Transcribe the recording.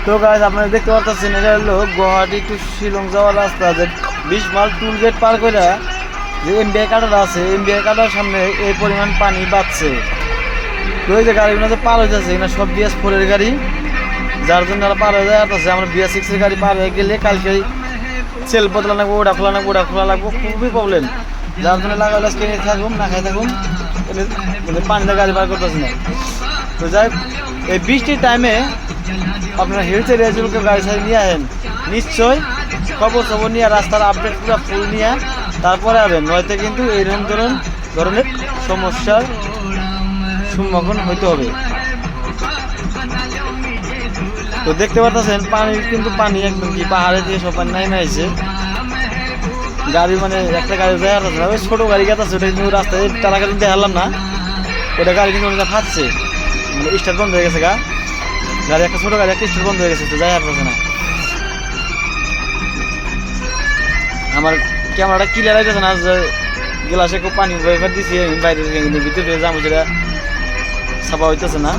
তো গাইস আপনারা দেখতে পাচ্ছেন এটা হলো গুয়াহাটি টু শিলং যাওয়ার রাস্তা, যে 20 মাইল টুল গেট পার করে যে এমবিআই কাটার আছে, এমবিআই কাটার সামনে এই পরিমাণ পানি বাড়ছে। তো এই যে গাড়িগুলো যে পার হইতেছে এগুলো সব BS4 এর গাড়ি, যার জন্য এরা পার হয়ে যায়। আছে আমরা BS6 এর গাড়ি পার হয়ে গেলে কালকে সেল বদলা লাগবো, ওটা খোলা লাগবো, ওটা খোলা লাগবো, খুবই প্রবলেম। যার জন্য লাগাইলে আজকে থাকুন না খাই থাকুন, পানিতে গাড়ি পার করতেছে না। তো যাই এই বৃষ্টির টাইমে আপনারা হিলস এরিয়াগুলোকে গাড়ি সাইড নিয়ে আসেন, নিশ্চয় খবর নিয়ে রাস্তার আপডেট পুরো ফুল নিয়ে তারপরে আসবেন, নয়তো কিন্তু এইরকম ধরনের সমস্যার সম্মুখীন হইতে হবে। তো দেখতে পাচ্ছেন পানি কিন্তু পানি একদম কি পাহাড়ে দিয়ে সব পানি নামে আইছে। গাড়ি মানে একটা গাড়ি দেখা যাচ্ছে না, ওই ছোটো গাড়ি গেছে ওটা কিন্তু রাস্তায় টালা গাড়ি দেখালাম না, ওটা গাড়ি কিন্তু অনেকটা ফাটছে, মানে স্টার্ট বন্ধ হয়ে গেছে গাড়ি একটা ছোটো গাড়ি একটা স্টার্ট বন্ধ হয়ে গেছে, তো যাই আসছে না। আমার ক্যামেরাটা ক্লিয়ার হইতেছে না, যে গ্লাসে খুব পানি দিয়েছি বাইরে ভিতরে যাবো, যেটা ছাপা হইতেছে না।